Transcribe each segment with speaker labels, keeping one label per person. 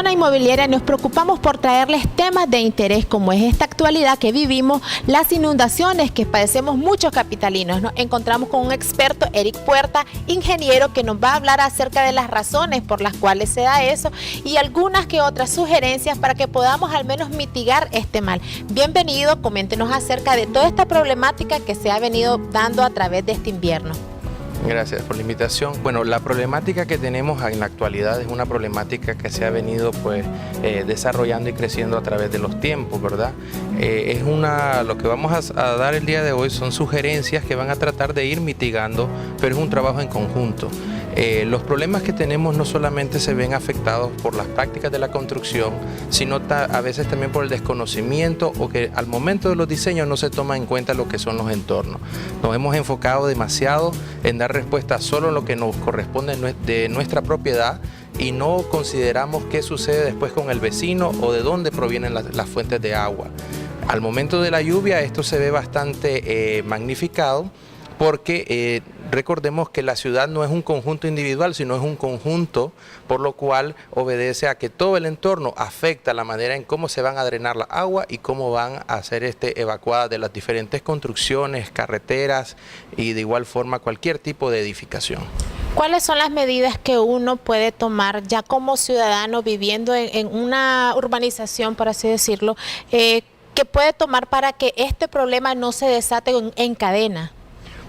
Speaker 1: Zona Inmobiliaria nos preocupamos por traerles temas de interés como es esta actualidad que vivimos, las inundaciones que padecemos muchos capitalinos. Nos encontramos con un experto, Eric Puerta, ingeniero, que nos va a hablar acerca de las razones por las cuales se da eso y algunas que otras sugerencias para que podamos al menos mitigar este mal. Bienvenido, coméntenos acerca de toda esta problemática que se ha venido dando a través de este invierno.
Speaker 2: Gracias por la invitación. Bueno, la problemática que tenemos en la actualidad es una problemática que se ha venido desarrollando y creciendo a través de los tiempos, ¿verdad? Lo que vamos a dar el día de hoy son sugerencias que van a tratar de ir mitigando, pero es un trabajo en conjunto. Los problemas que tenemos no solamente se ven afectados por las prácticas de la construcción, sino a veces también por el desconocimiento o que al momento de los diseños no se toma en cuenta lo que son los entornos. Nos hemos enfocado demasiado en dar respuesta solo a lo que nos corresponde de nuestra propiedad y no consideramos qué sucede después con el vecino o de dónde provienen las fuentes de agua. Al momento de la lluvia esto se ve bastante magnificado porque recordemos que la ciudad no es un conjunto individual, sino es un conjunto, por lo cual obedece a que todo el entorno afecta la manera en cómo se van a drenar la agua y cómo van a ser evacuadas de las diferentes construcciones, carreteras y de igual forma cualquier tipo de edificación.
Speaker 1: ¿Cuáles son las medidas que uno puede tomar ya como ciudadano viviendo en una urbanización, por así decirlo, que puede tomar para que este problema no se desate en cadena?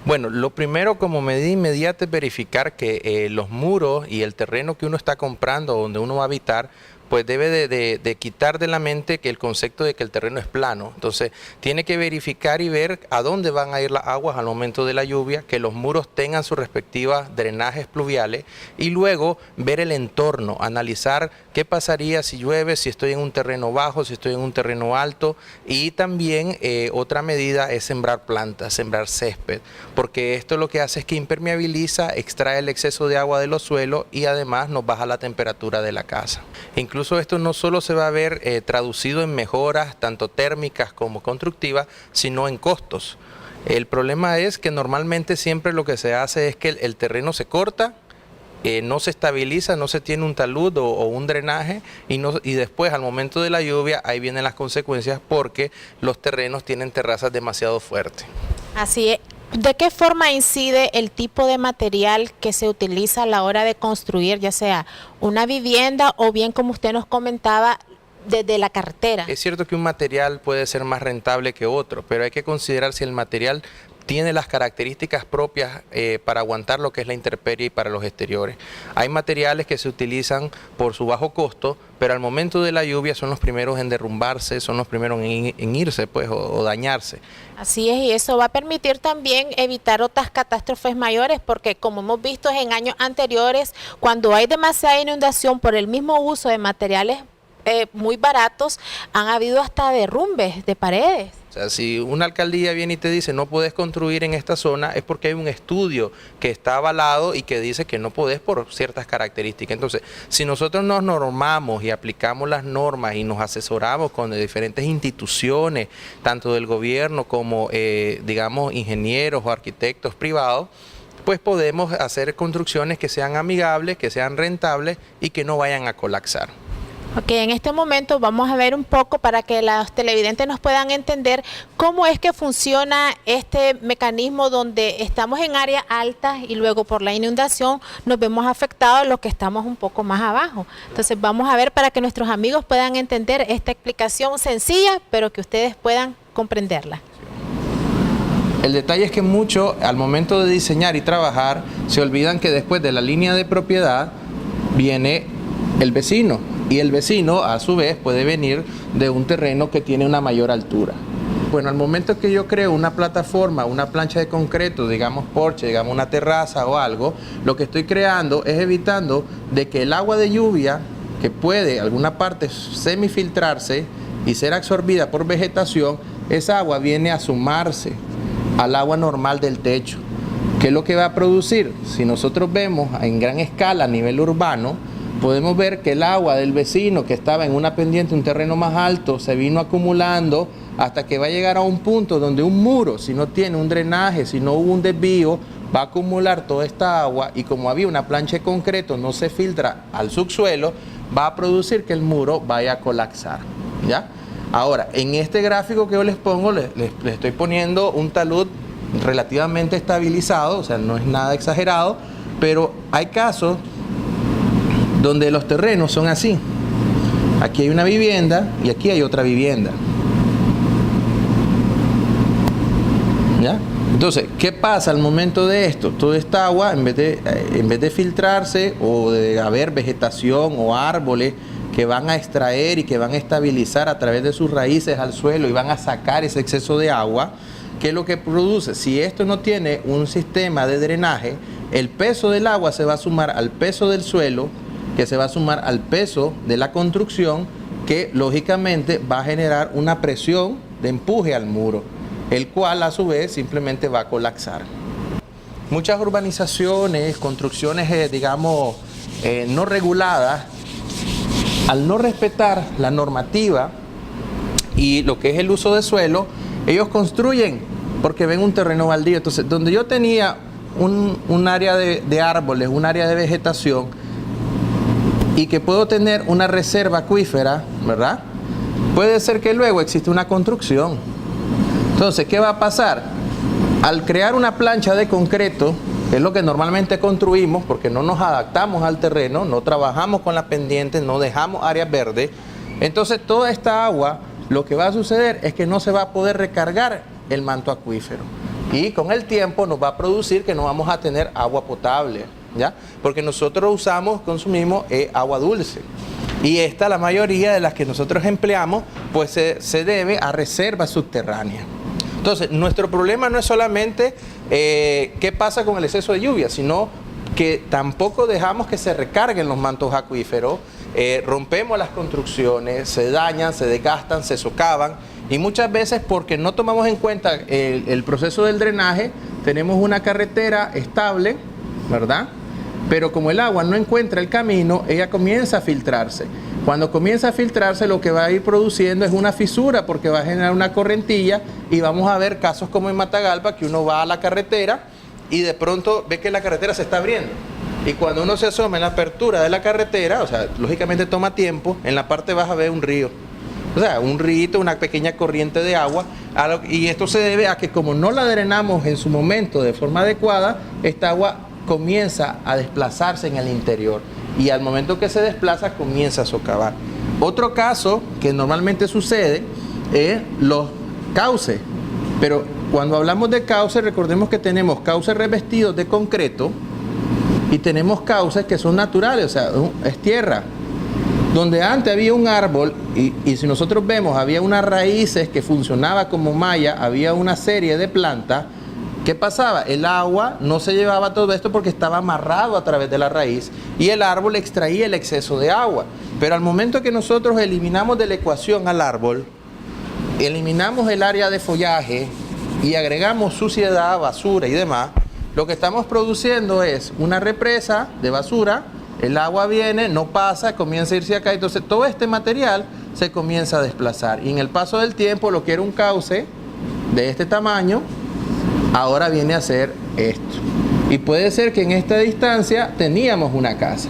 Speaker 2: Bueno, lo primero como medida inmediata es verificar que los muros y el terreno que uno está comprando, donde uno va a habitar, pues debe de quitar de la mente que el concepto de que el terreno es plano. Entonces, tiene que verificar y ver a dónde van a ir las aguas al momento de la lluvia, que los muros tengan sus respectivas drenajes pluviales y luego ver el entorno, analizar qué pasaría si llueve, si estoy en un terreno bajo, si estoy en un terreno alto y también otra medida es sembrar plantas, sembrar césped, porque esto lo que hace es que impermeabiliza, extrae el exceso de agua de los suelos y además nos baja la temperatura de la casa. Incluso esto no solo se va a ver traducido en mejoras tanto térmicas como constructivas, sino en costos. El problema es que normalmente siempre lo que se hace es que el terreno se corta, no se estabiliza, no se tiene un talud o un drenaje y después al momento de la lluvia ahí vienen las consecuencias porque los terrenos tienen terrazas demasiado fuertes.
Speaker 1: Así es. ¿De qué forma incide el tipo de material que se utiliza a la hora de construir, ya sea una vivienda o bien, como usted nos comentaba, desde la carretera?
Speaker 2: Es cierto que un material puede ser más rentable que otro, pero hay que considerar si el material tiene las características propias para aguantar lo que es la intemperie y para los exteriores. Hay materiales que se utilizan por su bajo costo, pero al momento de la lluvia son los primeros en derrumbarse, son los primeros en irse pues, o dañarse.
Speaker 1: Así es, y eso va a permitir también evitar otras catástrofes mayores, porque como hemos visto en años anteriores, cuando hay demasiada inundación por el mismo uso de materiales muy baratos, han habido hasta derrumbes de paredes.
Speaker 2: O sea, si una alcaldía viene y te dice no puedes construir en esta zona, es porque hay un estudio que está avalado y que dice que no podés por ciertas características. Entonces, si nosotros nos normamos y aplicamos las normas y nos asesoramos con diferentes instituciones, tanto del gobierno como, digamos, ingenieros o arquitectos privados, pues podemos hacer construcciones que sean amigables, que sean rentables y que no vayan a colapsar.
Speaker 1: Ok, en este momento vamos a ver un poco para que los televidentes nos puedan entender cómo es que funciona este mecanismo donde estamos en áreas altas y luego por la inundación nos vemos afectados los que estamos un poco más abajo. Entonces vamos a ver para que nuestros amigos puedan entender esta explicación sencilla, pero que ustedes puedan comprenderla.
Speaker 2: El detalle es que muchos al momento de diseñar y trabajar se olvidan que después de la línea de propiedad viene el vecino. Y el vecino, a su vez, puede venir de un terreno que tiene una mayor altura. Bueno, al momento que yo creo una plataforma, una plancha de concreto, digamos porche, digamos una terraza o algo, lo que estoy creando es evitando de que el agua de lluvia, que puede alguna parte semifiltrarse y ser absorbida por vegetación, esa agua viene a sumarse al agua normal del techo. ¿Qué es lo que va a producir? Si nosotros vemos en gran escala a nivel urbano, podemos ver que el agua del vecino que estaba en una pendiente, un terreno más alto, se vino acumulando hasta que va a llegar a un punto donde un muro, si no tiene un drenaje, si no hubo un desvío, va a acumular toda esta agua y como había una plancha de concreto, no se filtra al subsuelo, va a producir que el muro vaya a colapsar, ¿ya? Ahora, en este gráfico que yo les pongo, les estoy poniendo un talud relativamente estabilizado, o sea, no es nada exagerado, pero hay casos donde los terrenos son así. Aquí hay una vivienda y aquí hay otra vivienda. ¿Ya? Entonces, ¿qué pasa al momento de esto? Toda esta agua, en vez de filtrarse o de haber vegetación o árboles que van a extraer y que van a estabilizar a través de sus raíces al suelo y van a sacar ese exceso de agua, ¿qué es lo que produce? Si esto no tiene un sistema de drenaje, el peso del agua se va a sumar al peso del suelo, que se va a sumar al peso de la construcción, que lógicamente va a generar una presión de empuje al muro, el cual a su vez simplemente va a colapsar. Muchas urbanizaciones, construcciones, digamos, no reguladas, al no respetar la normativa y lo que es el uso de suelo, ellos construyen porque ven un terreno baldío. Entonces, donde yo tenía un área de árboles, un área de vegetación, y que puedo tener una reserva acuífera, ¿verdad? Puede ser que luego exista una construcción. Entonces, ¿qué va a pasar? Al crear una plancha de concreto, que es lo que normalmente construimos, porque no nos adaptamos al terreno, no trabajamos con las pendientes, no dejamos áreas verdes, entonces toda esta agua, lo que va a suceder es que no se va a poder recargar el manto acuífero. Y con el tiempo nos va a producir que no vamos a tener agua potable, ¿ya? Porque nosotros consumimos agua dulce. Y esta, la mayoría de las que nosotros empleamos, pues se debe a reservas subterráneas. Entonces, nuestro problema no es solamente qué pasa con el exceso de lluvia, sino que tampoco dejamos que se recarguen los mantos acuíferos, rompemos las construcciones, se dañan, se desgastan, se socavan, y muchas veces porque no tomamos en cuenta el proceso del drenaje, tenemos una carretera estable, ¿verdad? Pero como el agua no encuentra el camino, ella comienza a filtrarse. Cuando comienza a filtrarse, lo que va a ir produciendo es una fisura, porque va a generar una correntilla, y vamos a ver casos como en Matagalpa, que uno va a la carretera y de pronto ve que la carretera se está abriendo. Y cuando uno se asoma en la apertura de la carretera, o sea, lógicamente toma tiempo, en la parte baja ve un río. O sea, un río, una pequeña corriente de agua, y esto se debe a que como no la drenamos en su momento de forma adecuada, esta agua comienza a desplazarse en el interior, y al momento que se desplaza comienza a socavar. Otro caso que normalmente sucede es los cauces, pero cuando hablamos de cauces, recordemos que tenemos cauces revestidos de concreto y tenemos cauces que son naturales, o sea, es tierra. Donde antes había un árbol y si nosotros vemos, había unas raíces que funcionaba como malla, había una serie de plantas. ¿Qué pasaba? El agua no se llevaba todo esto porque estaba amarrado a través de la raíz y el árbol extraía el exceso de agua. Pero al momento que nosotros eliminamos de la ecuación al árbol, eliminamos el área de follaje y agregamos suciedad, basura y demás, lo que estamos produciendo es una represa de basura. El agua viene, no pasa, comienza a irse acá, entonces todo este material se comienza a desplazar. Y en el paso del tiempo, lo que era un cauce de este tamaño, ahora viene a ser esto. Y puede ser que en esta distancia teníamos una casa.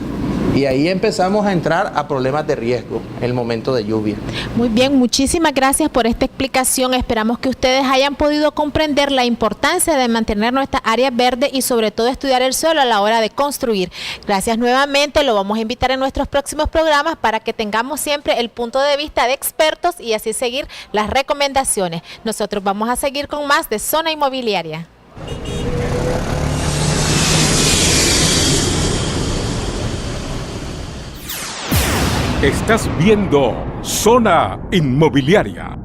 Speaker 2: Y ahí empezamos a entrar a problemas de riesgo en el momento de lluvia.
Speaker 1: Muy bien, muchísimas gracias por esta explicación. Esperamos que ustedes hayan podido comprender la importancia de mantener nuestras áreas verdes y sobre todo estudiar el suelo a la hora de construir. Gracias nuevamente, lo vamos a invitar en nuestros próximos programas para que tengamos siempre el punto de vista de expertos y así seguir las recomendaciones. Nosotros vamos a seguir con más de Zona Inmobiliaria.
Speaker 3: Estás viendo Zona Inmobiliaria.